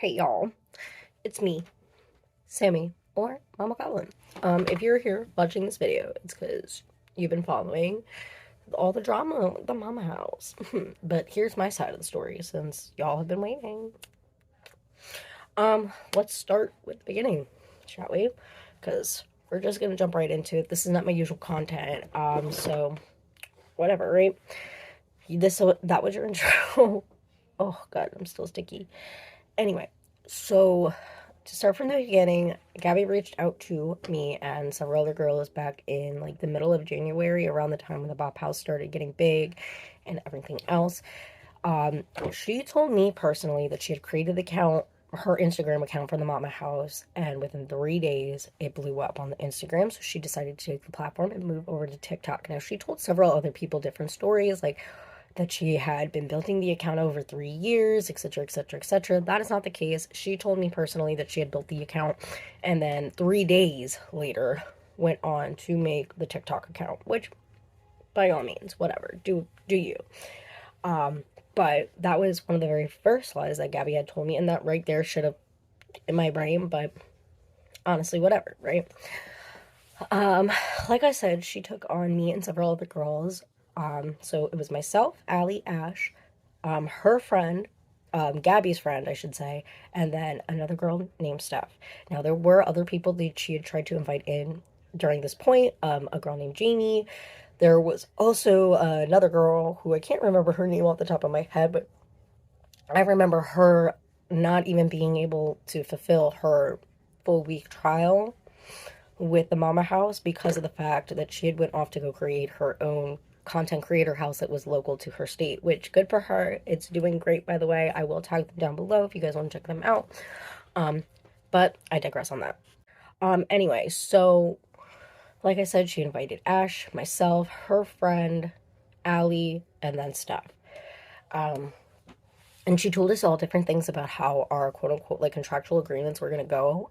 Hey y'all, it's me, Sammy, or Mama Goblin. If you're here watching this video, it's because you've been following all the drama with the Mama house. But here's my side of the story since y'all have been waiting. Let's start with the beginning, shall we? Because we're just gonna jump right into it. This is not my usual content. So whatever, right? That was your intro. Oh god, I'm still sticky. Anyway, so to start from the beginning, Gabby reached out to me and several other girls back in like the middle of January, around the time when the Bop House started getting big and everything else. She told me personally that she had created the account, her Instagram account for the Mama House, and within 3 days it blew up on the Instagram. So she decided to take the platform and move over to TikTok. Now she told several other people different stories, like that she had been building the account over 3 years, etc., etc., etc. That is not the case. She told me personally that she had built the account and then 3 days later went on to make the TikTok account, which by all means, whatever, do you. But that was one of the very first lies that Gabby had told me, and that right there should have in my brain, but honestly, whatever, right? Like I said, she took on me and several other girls. So it was myself, Allie, Ash, her friend, Gabby's friend, I should say, and then another girl named Steph. Now, there were other people that she had tried to invite in during this point, a girl named Jamie. There was also another girl who I can't remember her name off the top of my head, but I remember her not even being able to fulfill her full week trial with the Mama House because of the fact that she had went off to go create her own content creator house that was local to her state, which good for her. It's doing great, by the way. I will tag them down below if you guys want to check them out. But I digress on that. Anyway, so like I said, she invited Ash, myself, her friend, Allie, and then Steph. And she told us all different things about how our quote unquote like contractual agreements were gonna go.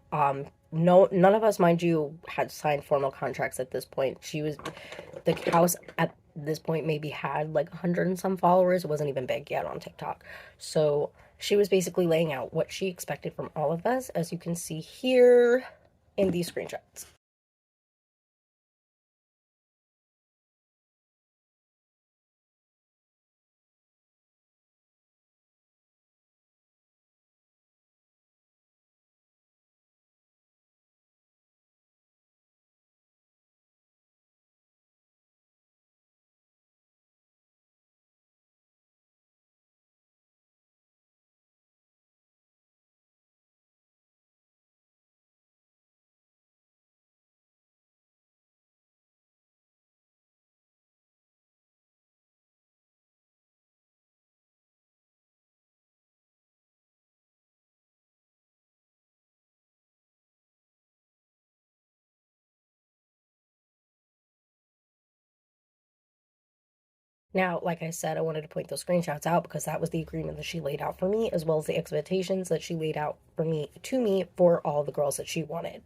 No, none of us, mind you, had signed formal contracts at this point. The house at this point maybe had like 100 and some followers. It wasn't even big yet on TikTok. So she was basically laying out what she expected from all of us, as you can see here in these screenshots. Now, like I said, I wanted to point those screenshots out because that was the agreement that she laid out for me, as well as the expectations that she laid out for me to me for all the girls that she wanted.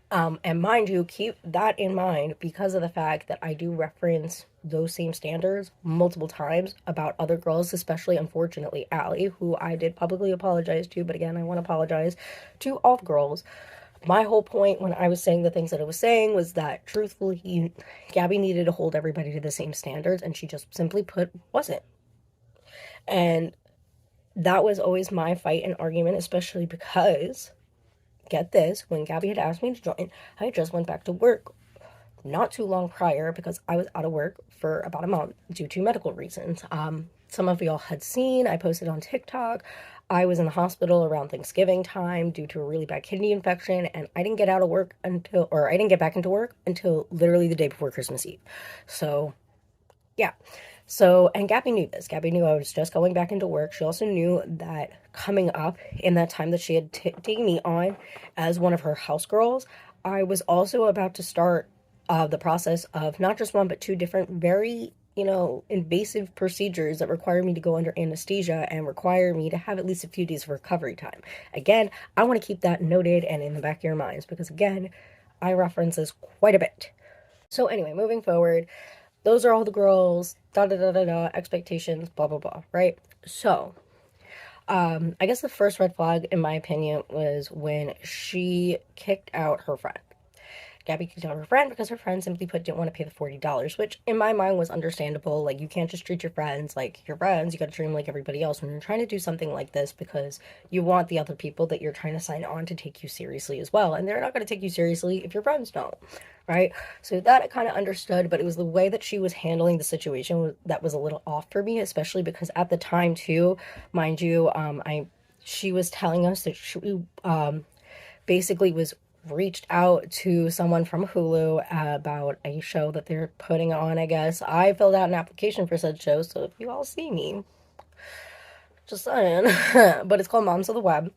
And mind you, keep that in mind because of the fact that I do reference those same standards multiple times about other girls, especially unfortunately Allie, who I did publicly apologize to, but again, I want to apologize to all the girls. My whole point when I was saying the things that I was saying was that truthfully, Gabby needed to hold everybody to the same standards, and she just simply put wasn't. And that was always my fight and argument, especially because, get this, when Gabby had asked me to join, I just went back to work not too long prior because I was out of work for about a month due to medical reasons. Some of y'all had seen, I posted on TikTok. I was in the hospital around Thanksgiving time due to a really bad kidney infection, and I didn't get out of work until, or I didn't get back into work until literally the day before Christmas Eve. So, yeah. So, and Gabby knew this. Gabby knew I was just going back into work. She also knew that coming up in that time that she had taken me on as one of her house girls, I was also about to start the process of not just one, but two different very, invasive procedures that require me to go under anesthesia and require me to have at least a few days of recovery time. Again, I want to keep that noted and in the back of your minds because, again, I reference this quite a bit. So, anyway, moving forward, those are all the girls, da da da da da, expectations, blah blah blah, right? So, I guess the first red flag, in my opinion, was when she kicked out her friend. Gabby kicked out her friend because her friend simply put didn't want to pay the $40, which in my mind was understandable. Like, you can't just treat your friends like your friends. You got to treat them like everybody else when you're trying to do something like this, because you want the other people that you're trying to sign on to take you seriously as well. And they're not going to take you seriously if your friends don't, right? So that I kind of understood, but it was the way that she was handling the situation that was a little off for me, especially because at the time too, mind you, she was telling us that she basically was reached out to someone from Hulu about a show that they're putting on, I guess. I filled out an application for said show, so if you all see me, just saying. But it's called Moms of the Web.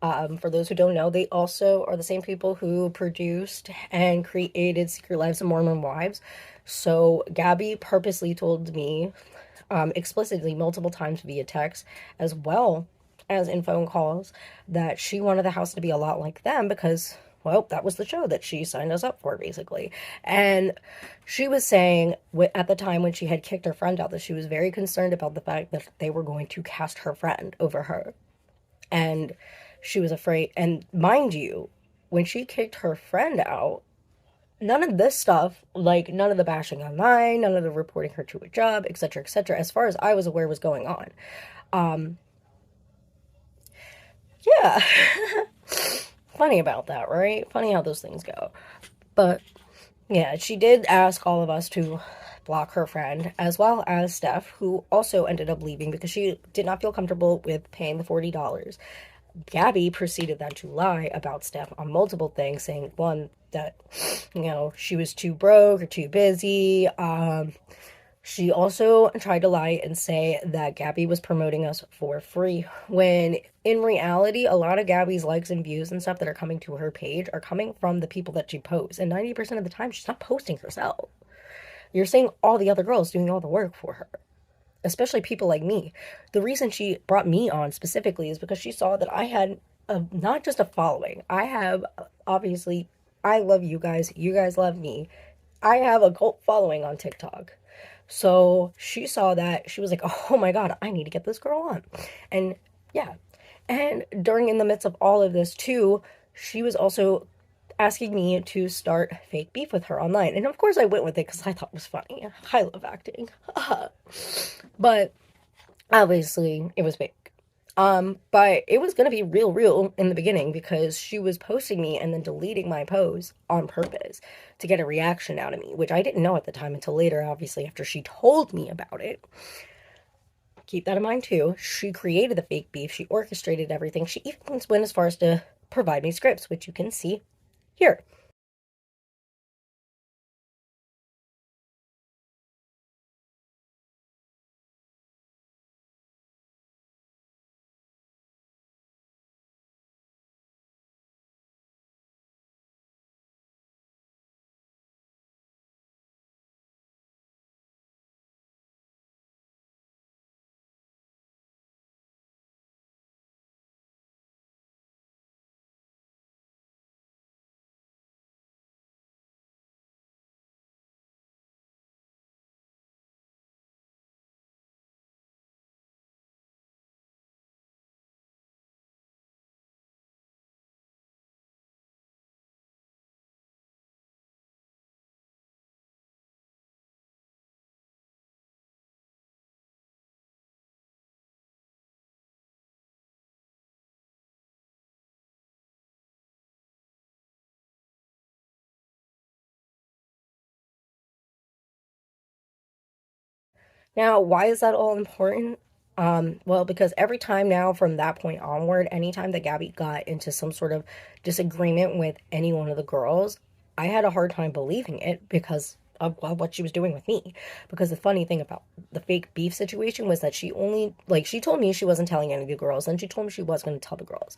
For those who don't know, they also are the same people who produced and created Secret Lives of Mormon Wives. So Gabby purposely told me, explicitly multiple times via text, as well as in phone calls, that she wanted the house to be a lot like them because, well, that was the show that she signed us up for, basically. And she was saying at the time when she had kicked her friend out that she was very concerned about the fact that they were going to cast her friend over her. And she was afraid. And mind you, when she kicked her friend out, none of this stuff, like none of the bashing online, none of the reporting her to a job, etc., as far as I was aware, was going on. Yeah. Funny about that, right? Funny how those things go. But yeah, she did ask all of us to block her friend, as well as Steph, who also ended up leaving because she did not feel comfortable with paying the $40. Gabby proceeded then to lie about Steph on multiple things, saying, one, that, she was too broke or too busy. She also tried to lie and say that Gabby was promoting us for free, when in reality, a lot of Gabby's likes and views and stuff that are coming to her page are coming from the people that she posts. And 90% of the time, she's not posting herself. You're seeing all the other girls doing all the work for her, especially people like me. The reason she brought me on specifically is because she saw that I had not just a following. I have, obviously, I love you guys. You guys love me. I have a cult following on TikTok. So she saw that. She was like, oh my God, I need to get this girl on. And yeah. And in the midst of all of this too, she was also asking me to start fake beef with her online. And of course I went with it because I thought it was funny. I love acting. But obviously it was fake. But it was gonna be real in the beginning because she was posting me and then deleting my posts on purpose to get a reaction out of me, which I didn't know at the time until later, obviously, after she told me about it. Keep that in mind too. She created the fake beef, she orchestrated everything. She even went as far as to provide me scripts, which you can see here. Now, why is that all important? Well, because every time now from that point onward, anytime that Gabby got into some sort of disagreement with any one of the girls, I had a hard time believing it because of what she was doing with me. Because the funny thing about the fake beef situation was that she only, like, she told me she wasn't telling any of the girls, then she told me she was going to tell the girls.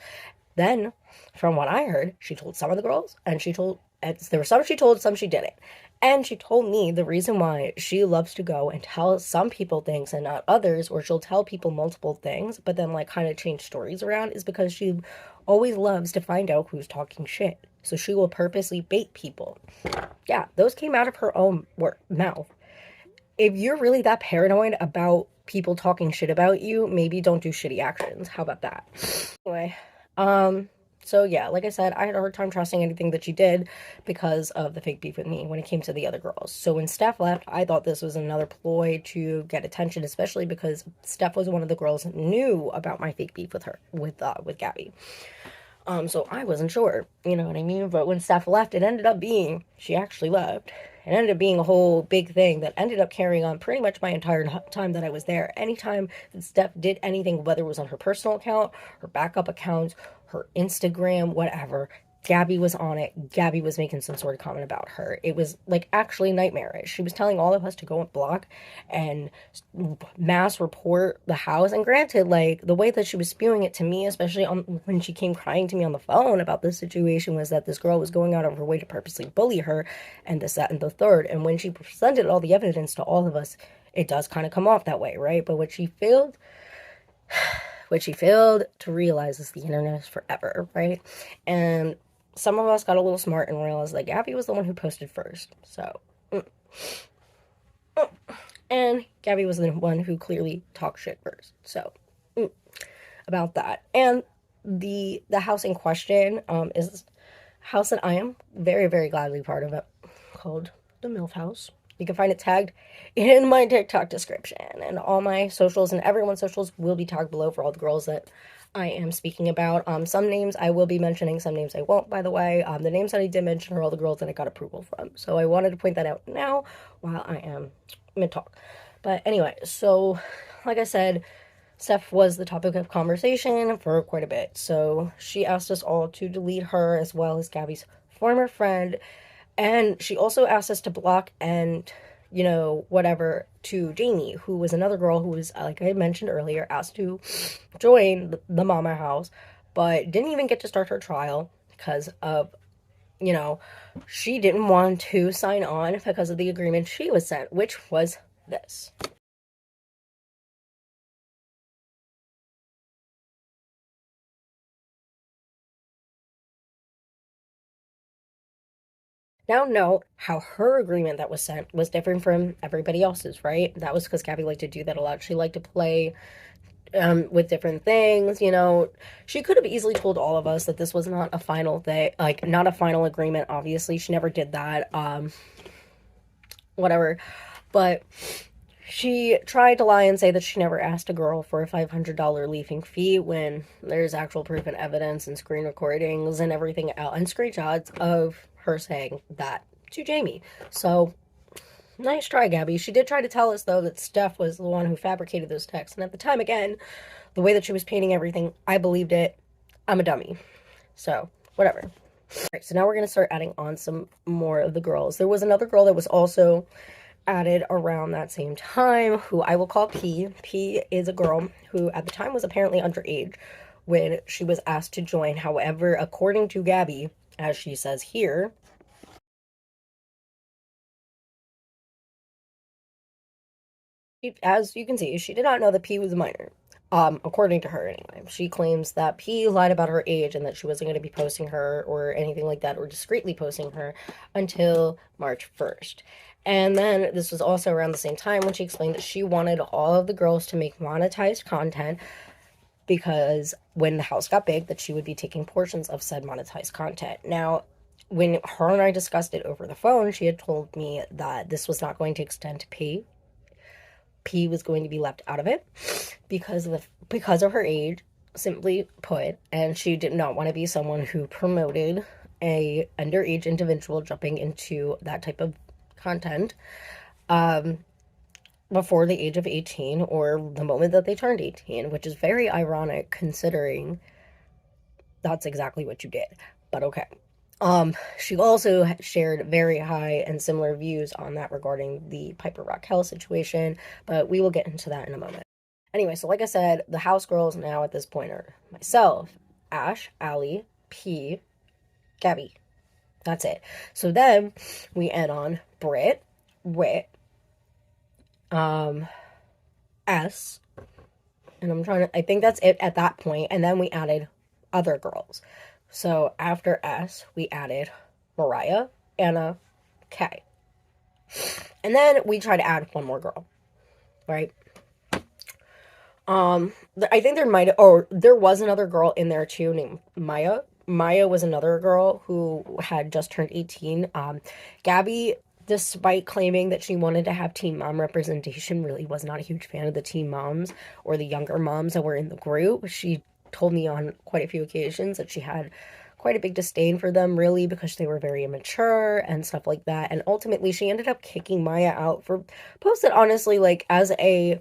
Then, from what I heard, she told some of the girls, and there were some she told, some she didn't. And she told me the reason why she loves to go and tell some people things and not others, or she'll tell people multiple things, but then like kind of change stories around, is because she always loves to find out who's talking shit. So she will purposely bait people. Yeah, those came out of her own mouth. If you're really that paranoid about people talking shit about you, maybe don't do shitty actions. How about that? Anyway, so yeah, like I said, I had a hard time trusting anything that she did because of the fake beef with me when it came to the other girls. So when Steph left, I thought this was another ploy to get attention, especially because Steph was one of the girls that knew about my fake beef with her, with Gabby. So I wasn't sure, you know what I mean? But when Steph left, it ended up being, she actually left. It ended up being a whole big thing that ended up carrying on pretty much my entire time that I was there. Anytime that Steph did anything, whether it was on her personal account, her backup accounts, her Instagram, whatever, Gabby was on it. Gabby was making some sort of comment about her. It was like actually nightmarish. She was telling all of us to go and block and mass report the house. And granted, like the way that she was spewing it to me, especially when she came crying to me on the phone about this situation, was that this girl was going out of her way to purposely bully her and this, that, and the third. And when she presented all the evidence to all of us, it does kind of come off that way, right? But what she failed to realize is the internet is forever, right? And some of us got a little smart and realized that Gabby was the one who posted first. So, and Gabby was the one who clearly talked shit first. So, about that. And the house in question is a house that I am very, very gladly part of it, called the MILF House. You can find it tagged in my TikTok description, and all my socials and everyone's socials will be tagged below for all the girls that I am speaking about. Some names I will be mentioning, some names I won't, by the way. The names that I did mention are all the girls that I got approval from. So I wanted to point that out now while I am mid-talk. But anyway, so like I said, Steph was the topic of conversation for quite a bit. So she asked us all to delete her as well as Gabby's former friend. And she also asked us to block and, you know, whatever to Jamie, who was another girl who was, like I mentioned earlier, asked to join the Mama House, but didn't even get to start her trial because of, you know, she didn't want to sign on because of the agreement she was sent, which was this. Now note how her agreement that was sent was different from everybody else's, right? That was because Gabby liked to do that a lot. She liked to play with different things, you know. She could have easily told all of us that this was not a final thing, like not a final agreement. Obviously, she never did that. Whatever. But she tried to lie and say that she never asked a girl for a $500 leafing fee when there's actual proof and evidence and screen recordings and everything else and screenshots of her saying that to Jamie. So, nice try, Gabby. She did try to tell us, though, that Steph was the one who fabricated those texts. And at the time, again, the way that she was painting everything, I believed it. I'm a dummy. So, whatever. All right, so now we're going to start adding on some more of the girls. There was another girl that was also added around that same time, who I will call P. P is a girl who at the time was apparently underage when she was asked to join. However, according to Gabby, as she says here, as you can see, she did not know that P was a minor. According to her anyway. She claims that P lied about her age and that she wasn't going to be posting her or anything like that or discreetly posting her until March 1st. And then this was also around the same time when she explained that she wanted all of the girls to make monetized content because when the house got big, that she would be taking portions of said monetized content. Now, when her and I discussed it over the phone, she had told me that this was not going to extend to P. P was going to be left out of it because of her age, simply put, and she did not want to be someone who promoted a underage individual jumping into that type of content before the age of 18 or the moment that they turned 18, which is very ironic considering that's exactly what you did. But okay. She also shared very high and similar views on that regarding the Piper Raquel situation, but we will get into that in a moment. Anyway, so like I said, the house girls now at this point are myself, Ash, Allie, P, Gabby. That's it. So then we add on Britt, Wit, S, and I think that's it at that point, and then we added other girls. So after S, we added Mariah, Anna, K. And then we try to add one more girl, right? I think there was another girl in there too named Maya. Maya was another girl who had just turned 18. Gabby, despite claiming that she wanted to have teen mom representation, really was not a huge fan of the teen moms or the younger moms that were in the group. She told me on quite a few occasions that she had quite a big disdain for them, really, because they were very immature and stuff like that. And ultimately, she ended up kicking Maya out for posts that honestly, like, as a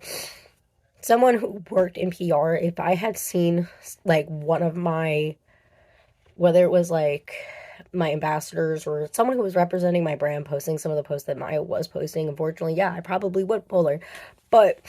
someone who worked in PR, if I had seen like one of my, whether it was like my ambassadors or someone who was representing my brand posting some of the posts that Maya was posting, unfortunately, yeah, I probably would pull her. But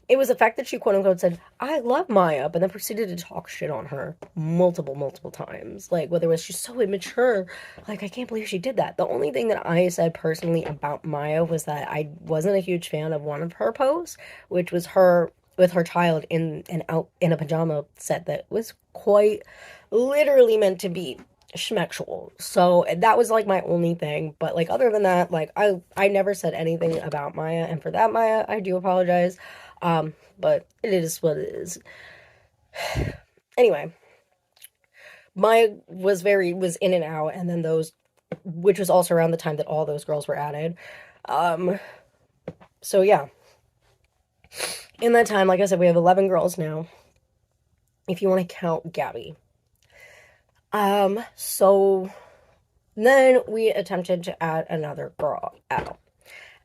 it was the fact that she quote unquote said, I love Maya, but then proceeded to talk shit on her multiple times. Like, whether it was she's so immature, like, I can't believe she did that. The only thing that I said personally about Maya was that I wasn't a huge fan of one of her posts, which was her with her child in an out in a pajama set that was quite literally meant to be schmexual. So that was like my only thing. But like other than that, like I never said anything about Maya, and for that, Maya, I do apologize. But it is what it is. Anyway, Maya was in and out, and then those, which was also around the time that all those girls were added. Um, so yeah, in that time, like I said, we have 11 girls now, if you want to count Gabby. So then we attempted to add another girl, Al.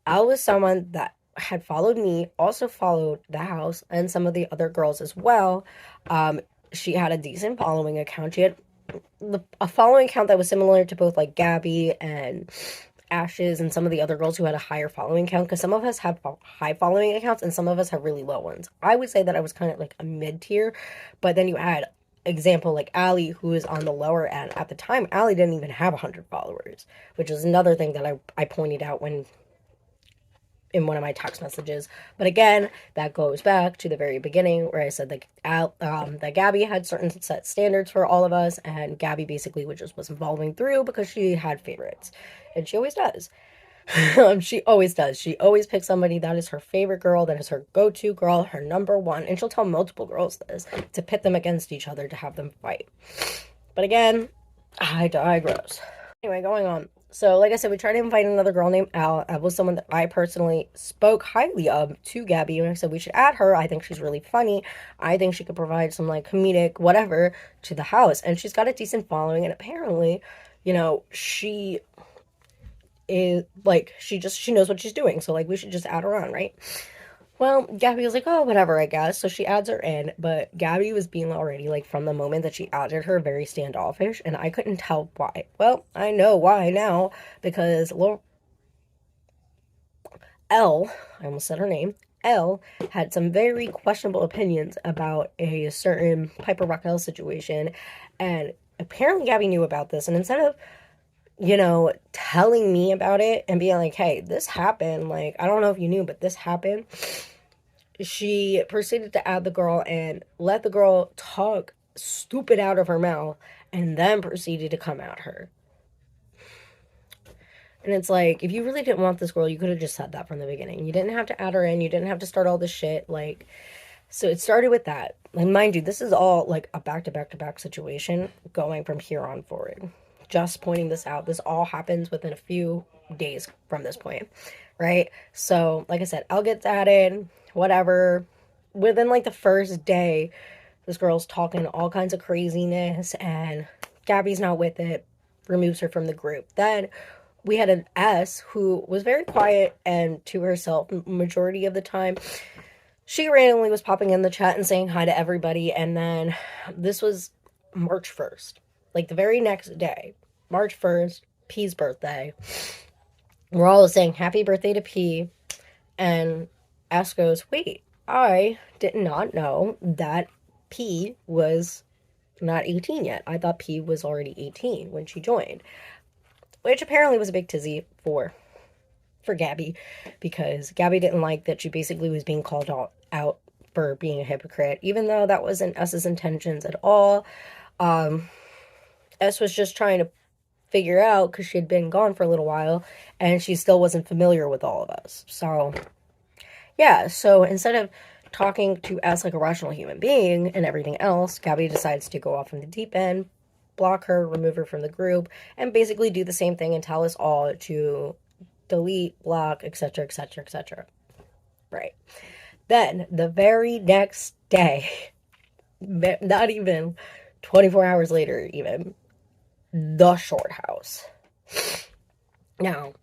Al was someone that had followed me, also followed the house, and some of the other girls as well. She had a decent following account. She had a following account that was similar to both like Gabby and Ashes and some of the other girls who had a higher following count, because some of us have high following accounts and some of us have really low ones. I would say that I was kind of like a mid tier, but then you add example like Allie, who is on the lower end. At the time, Allie didn't even have 100 followers, which is another thing that I pointed out when in one of my text messages. But again, that goes back to the very beginning where I said that Gabby had certain set standards for all of us, and Gabby basically wasn't following through because she had favorites, and she always does. She always does. She always picks somebody that is her favorite girl, that is her go-to girl, her number one, and she'll tell multiple girls this to pit them against each other to have them fight. But again, I digress. Anyway, going on. So, like I said, we tried to invite another girl named Al. Al was someone that I personally spoke highly of to Gabby, and I said we should add her. I think she's really funny. I think she could provide some like comedic whatever to the house, and she's got a decent following. And apparently, she is like she knows what she's doing. So like we should just add her on, right? Well, Gabby was like, oh, whatever, I guess. So she adds her in, but Gabby was being already, like, from the moment that she added her, very standoffish, and I couldn't tell why. Well, I know why now, because Elle, I almost said her name, Elle had some very questionable opinions about a certain Piper Raquel situation, and apparently Gabby knew about this, and instead of telling me about it and being like, hey, this happened, like, I don't know if you knew, but this happened, she proceeded to add the girl and let the girl talk stupid out of her mouth and then proceeded to come at her. And it's like, if you really didn't want this girl, you could have just said that from the beginning. You didn't have to add her in. You didn't have to start all this shit. Like, so it started with that. And mind you, this is all like a back-to-back-to-back situation going from here on forward. Just pointing this out. This all happens within a few days from this point, right? So, like I said, Elle gets added, whatever. Within like the first day, this girl's talking all kinds of craziness, and Gabby's not with it, removes her from the group. Then we had an S who was very quiet and to herself majority of the time. She randomly was popping in the chat and saying hi to everybody, and then this was March 1st. Like the very next day, March 1st, P's birthday. We're all saying happy birthday to P, and S goes, wait, I did not know that P was not 18 yet. I thought P was already 18 when she joined, which apparently was a big tizzy for Gabby, because Gabby didn't like that she basically was being called out for being a hypocrite, even though that wasn't S's intentions at all. S was just trying to figure out, because she had been gone for a little while and she still wasn't familiar with all of us. So yeah, so instead of talking to S like a rational human being and everything else, Gabby decides to go off in the deep end, block her, remove her from the group, and basically do the same thing and tell us all to delete, block, etc., etc., etc. Right. Then, the very next day, not even 24 hours later, even, the short house. Now,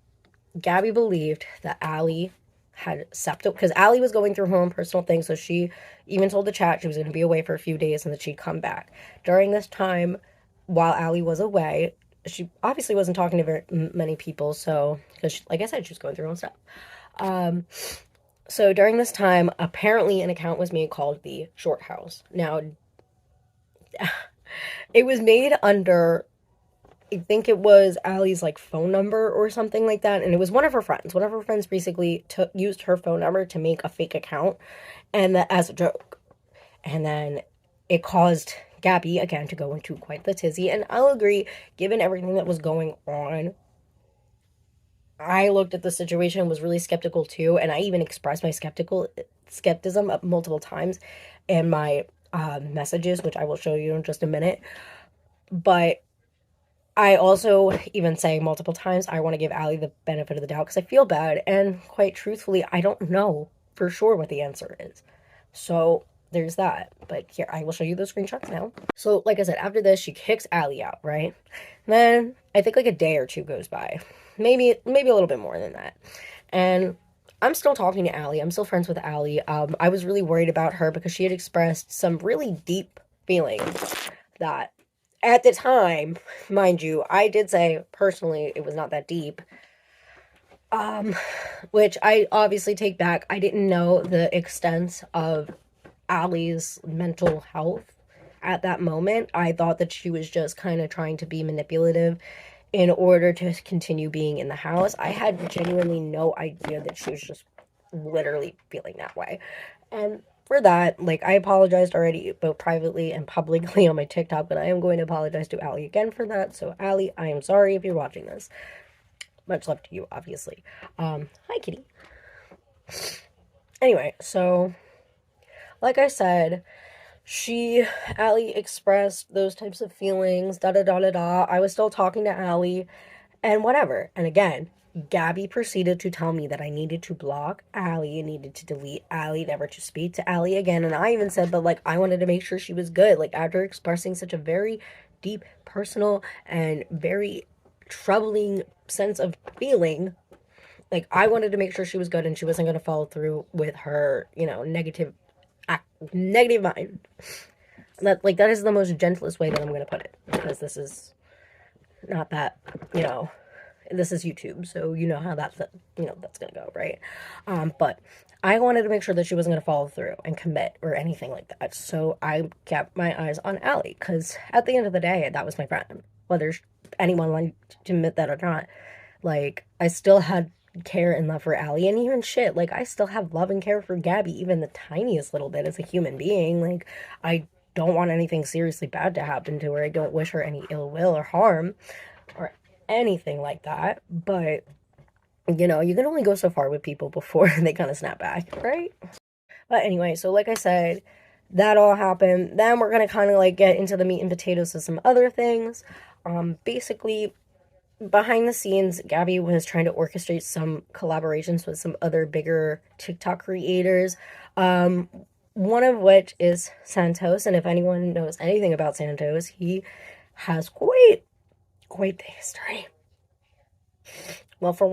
Gabby believed that Allie had septic because Allie was going through her own personal things, so she even told the chat she was going to be away for a few days and that she'd come back. During this time, while Allie was away, she obviously wasn't talking to very many people, so because like I said, she was going through her own stuff. So during this time, apparently an account was made called the Short House. Now, it was made under, I think it was Allie's like phone number or something like that, and it was one of her friends. One of her friends basically used her phone number to make a fake account, and that as a joke. And then it caused Gabby again to go into quite the tizzy. And I'll agree, given everything that was going on, I looked at the situation, was really skeptical too, and I even expressed my skepticism multiple times in my messages, which I will show you in just a minute. But I also even say multiple times I want to give Allie the benefit of the doubt because I feel bad, and quite truthfully, I don't know for sure what the answer is. So there's that. But here, I will show you the screenshots now. So like I said, after this, she kicks Allie out, right? And then I think like a day or two goes by. Maybe a little bit more than that. And I'm still talking to Allie. I'm still friends with Allie. I was really worried about her because she had expressed some really deep feelings that at the time, mind you, I did say personally it was not that deep. Which I obviously take back. I didn't know the extent of Allie's mental health at that moment. I thought that she was just kind of trying to be manipulative in order to continue being in the house. I had genuinely no idea that she was just literally feeling that way. And for that, like, I apologized already, both privately and publicly on my TikTok, but I am going to apologize to Allie again for that. So, Allie, I am sorry if you're watching this. Much love to you, obviously. Hi, kitty. Anyway, so, like I said, Allie expressed those types of feelings, da-da-da-da-da. I was still talking to Allie, and whatever. And again, Gabby proceeded to tell me that I needed to block Allie, needed to delete Allie, never to speak to Allie again. And I even said that, like, I wanted to make sure she was good. Like, after expressing such a very deep, personal, and very troubling sense of feeling, like, I wanted to make sure she was good and she wasn't going to follow through with her, negative mind. That is the most gentlest way that I'm going to put it, because this is not that, this is YouTube, so you know how that's going to go, right? But I wanted to make sure that she wasn't going to follow through and commit or anything like that. So I kept my eyes on Allie, because at the end of the day, that was my friend. Whether anyone wanted to admit that or not, like, I still had care and love for Allie, and even shit, like, I still have love and care for Gabby, even the tiniest little bit as a human being. Like, I don't want anything seriously bad to happen to her. I don't wish her any ill will or harm or anything like that. But, you can only go so far with people before they kind of snap back, right? But anyway, so like I said, that all happened. Then we're going to kind of like get into the meat and potatoes of some other things. Basically, behind the scenes, Gabby was trying to orchestrate some collaborations with some other bigger TikTok creators. One of which is Santos, and if anyone knows anything about Santos, he has quite the history. Well, for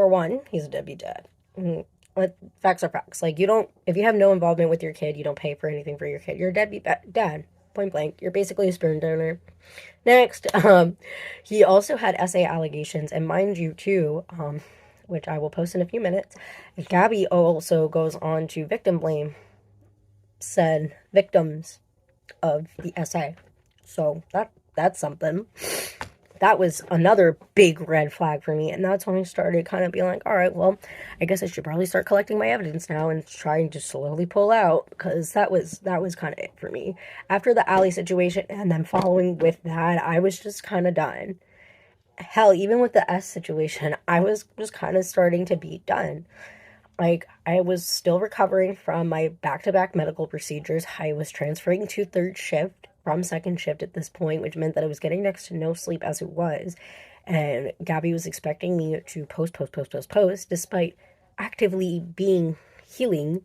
one, he's a deadbeat dad. Facts are facts. Like, if you have no involvement with your kid, you don't pay for anything for your kid. You're a deadbeat dad. Point blank. You're basically a sperm donor. Next, he also had SA allegations, and mind you, too, which I will post in a few minutes, Gabby also goes on to victim blame said victims of the SA. So that's something. That was another big red flag for me, and that's when I started kind of being like, all right, well, I guess I should probably start collecting my evidence now and trying to slowly pull out, because that was kind of it for me. After the Allie situation and then following with that, I was just kind of done. Hell, even with the S situation, I was just kind of starting to be done. Like, I was still recovering from my back-to-back medical procedures. I was transferring to third shift from second shift at this point, which meant that I was getting next to no sleep as it was. And Gabby was expecting me to post, despite actively being healing,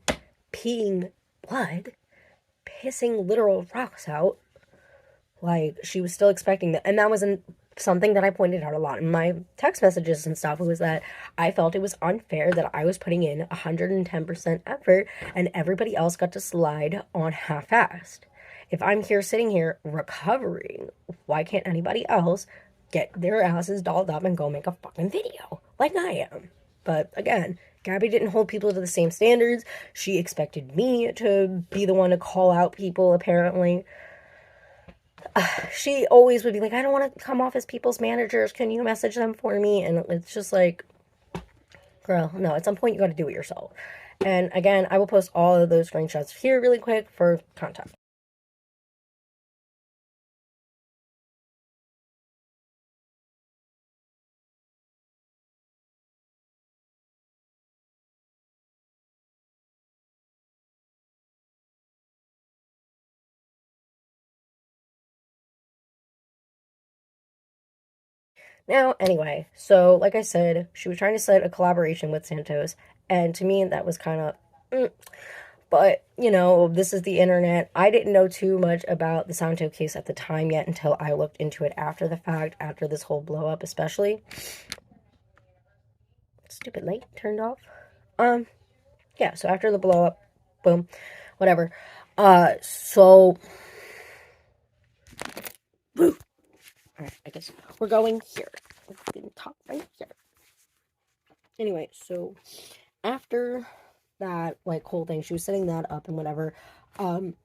peeing blood, pissing literal rocks out. Like, she was still expecting that. And that wasn't something that I pointed out a lot in my text messages and stuff. It was that I felt it was unfair that I was putting in 110% effort and everybody else got to slide on half-assed. If I'm here sitting here recovering, why can't anybody else get their asses dolled up and go make a fucking video like I am? But again, Gabby didn't hold people to the same standards. She expected me to be the one to call out people, apparently. She always would be like, I don't want to come off as people's managers. Can you message them for me? And it's just like, girl, no, at some point you got to do it yourself. And again, I will post all of those screenshots here really quick for context. Now, anyway, so like I said, she was trying to set a collaboration with Santos, and to me, that was kind of. But, you know, this is the internet. I didn't know too much about the Santo case at the time yet until I looked into it after the fact, after this whole blow up, especially. Stupid light turned off. Um, yeah, so after the blow up, boom, whatever. So, all right, I guess we're going here. We can talk right here. Anyway, so after that, like, whole thing, she was setting that up and whatever. Um,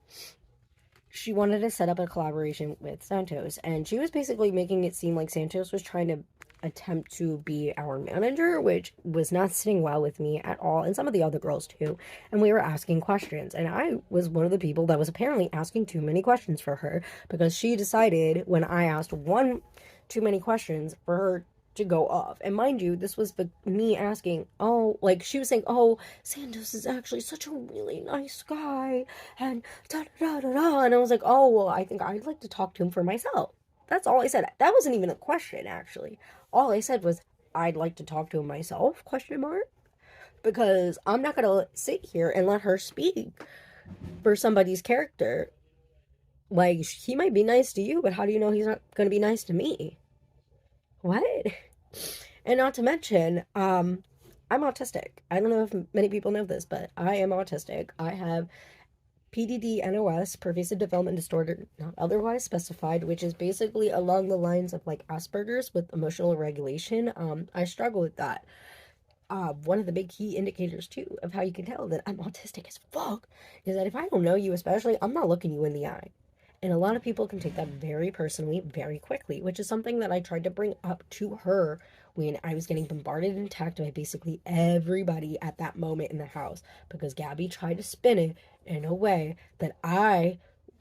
she wanted to set up a collaboration with Santos, and she was basically making it seem like Santos was trying to attempt to be our manager, which was not sitting well with me at all, and some of the other girls too. And we were asking questions, and I was one of the people that was apparently asking too many questions for her because she decided when I asked one too many questions for her to go off. And mind you, this was me asking, oh, like she was saying, oh, Santos is actually such a really nice guy, and da da da da. And I was like, oh, well, I think I'd like to talk to him for myself. That's all I said. That wasn't even a question, actually. All I said was, I'd like to talk to him myself, question mark. Because I'm not going to sit here and let her speak for somebody's character. Like, he might be nice to you, but how do you know he's not going to be nice to me? What? And not to mention, I'm autistic. I don't know if many people know this, but I am autistic. I have PDD-NOS, pervasive development disorder not otherwise specified, which is basically along the lines of like Asperger's with emotional regulation. I struggle with that. One of the big key indicators too of how you can tell that I'm autistic as fuck is that if I don't know you, especially, I'm not looking you in the eye. And a lot of people can take that very personally, very quickly, which is something that I tried to bring up to her when I was getting bombarded and attacked by basically everybody at that moment in the house because Gabby tried to spin it in a way that I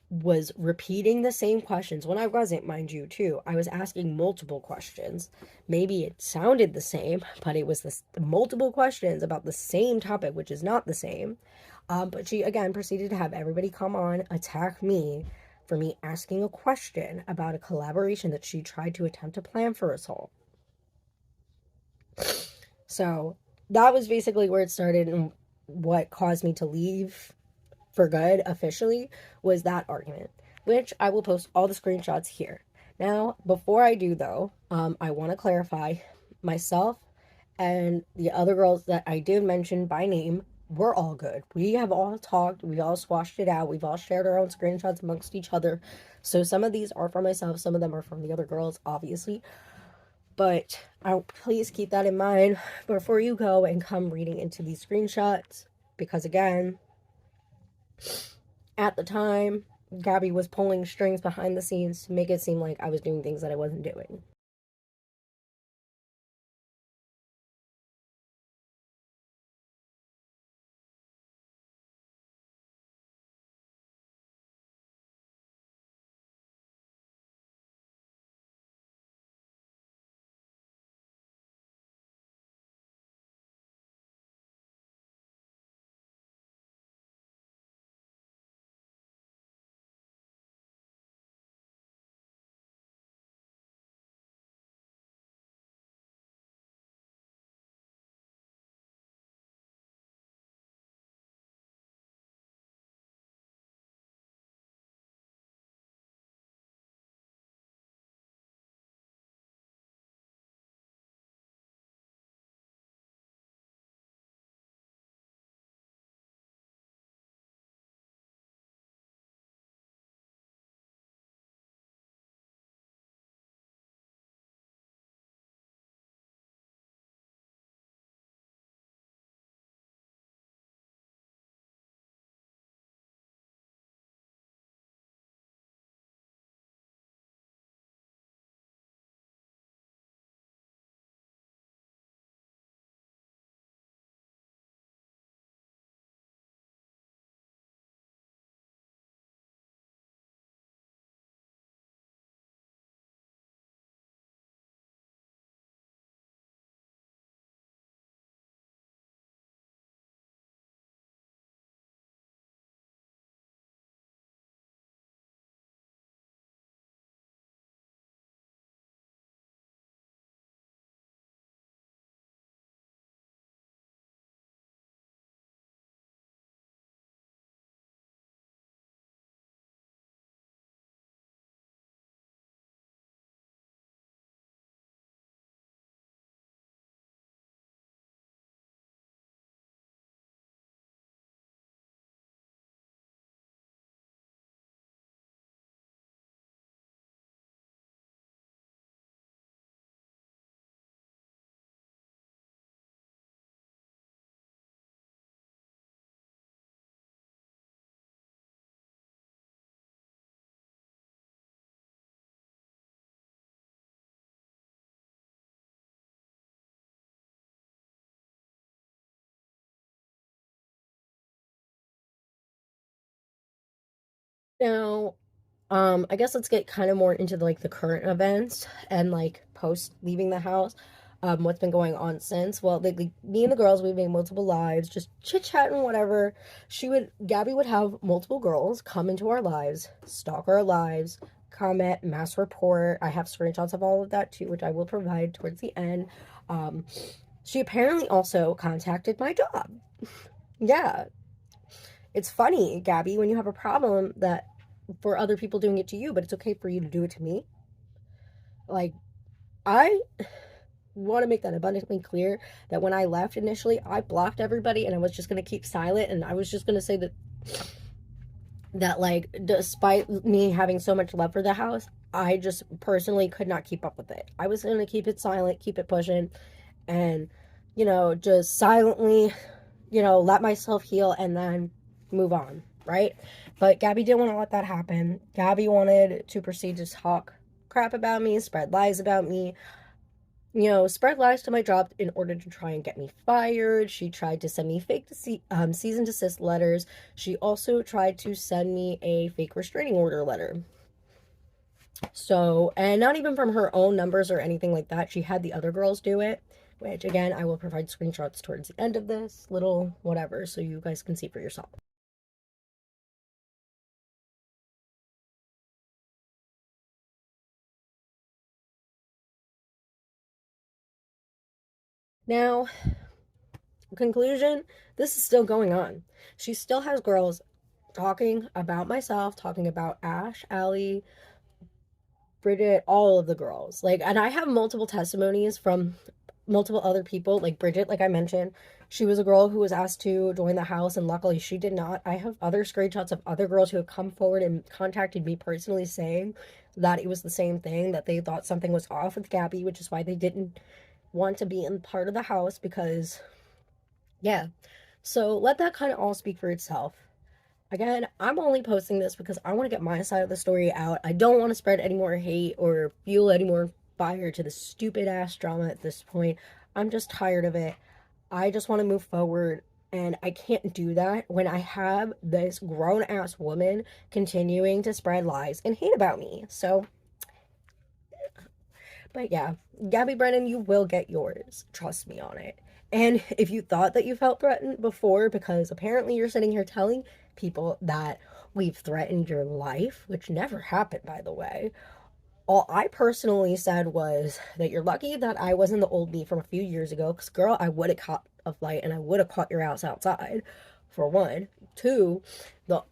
was repeating the same questions when I wasn't, mind you, too. I was asking multiple questions. Maybe it sounded the same, but it was multiple questions about the same topic, which is not the same. But she again proceeded to have everybody come on, attack me for me asking a question about a collaboration that she tried to attempt to plan for us all. So that was basically where it started and what caused me to leave for good officially was that argument, which I will post all the screenshots here. Now, before I do though, I want to clarify myself and the other girls that I did mention by name, we're all good. We have all talked, we all squashed it out, we've all shared our own screenshots amongst each other. So some of these are from myself, some of them are from the other girls, obviously. But please keep that in mind before you go and come reading into these screenshots. Because again, at the time, Gabby was pulling strings behind the scenes to make it seem like I was doing things that I wasn't doing. Now, I guess let's get kind of more into like the current events and like post leaving the house. What's been going on since? Well, like me and the girls, we've made multiple lives, just chit chat and whatever. Gabby would have multiple girls come into our lives, stalk our lives, comment, mass report. I have screenshots of all of that too, which I will provide towards the end. Um, she apparently also contacted my job. Yeah, it's funny, Gabby, when you have a problem that for other people doing it to you, but it's okay for you to do it to me. Like, I want to make that abundantly clear that when I left initially, I blocked everybody and I was just going to keep silent and I was just going to say that like despite me having so much love for the house, I just personally could not keep up with it. I was going to keep it silent, keep it pushing and just silently let myself heal and then move on, right? But Gabby didn't want to let that happen. Gabby wanted to proceed to talk crap about me, spread lies about me, spread lies to my job in order to try and get me fired. She tried to send me fake cease and desist letters. She also tried to send me a fake restraining order letter. So, and not even from her own numbers or anything like that. She had the other girls do it, which again, I will provide screenshots towards the end of this little whatever so you guys can see for yourself. Now, conclusion, this is still going on. She still has girls talking about myself, talking about Ash, Allie, Bridget, all of the girls. Like, and I have multiple testimonies from multiple other people. Like Bridget, like I mentioned, she was a girl who was asked to join the house, and luckily she did not. I have other screenshots of other girls who have come forward and contacted me personally saying that it was the same thing, that they thought something was off with Gabby, which is why they didn't want to be in part of the house because, yeah. So let that kind of all speak for itself. Again, I'm only posting this because I want to get my side of the story out. I don't want to spread any more hate or fuel any more fire to the stupid ass drama at this point. I'm just tired of it. I just want to move forward, and I can't do that when I have this grown ass woman continuing to spread lies and hate about me. So, but yeah, Gabby Brennan, you will get yours. Trust me on it. And if you thought that you felt threatened before, because apparently you're sitting here telling people that we've threatened your life, which never happened, by the way, all I personally said was that you're lucky that I wasn't the old me from a few years ago, because girl, I would have caught a flight and I would have caught your ass outside, for one. Two, the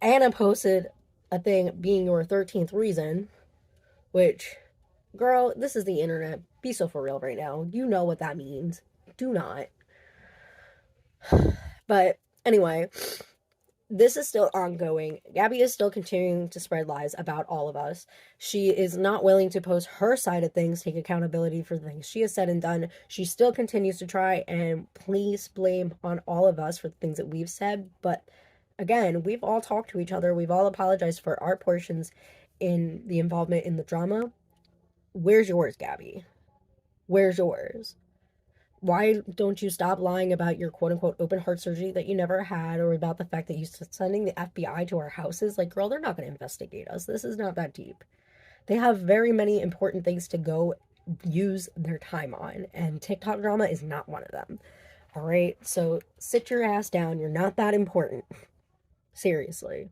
Anna posted a thing being your 13th reason, which, girl, this is the internet. Be so for real right now. You know what that means. Do not. But anyway, this is still ongoing. Gabby is still continuing to spread lies about all of us. She is not willing to post her side of things, take accountability for the things she has said and done. She still continues to try and place blame on all of us for the things that we've said. But again, we've all talked to each other. We've all apologized for our portions in the involvement in the drama. Where's yours, Gabby? Where's yours? Why don't you stop lying about your quote unquote open heart surgery that you never had, or about the fact that you sending the FBI to our houses? Like, girl, they're not going to investigate us. This is not that deep. They have very many important things to go use their time on, and TikTok drama is not one of them. All right, so sit your ass down. You're not that important. Seriously.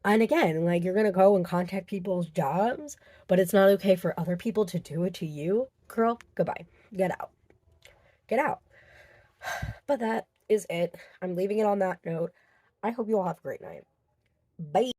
And again, like, you're gonna go and contact people's jobs, but it's not okay for other people to do it to you. Girl, goodbye. Get out. Get out. But that is it. I'm leaving it on that note. I hope you all have a great night. Bye.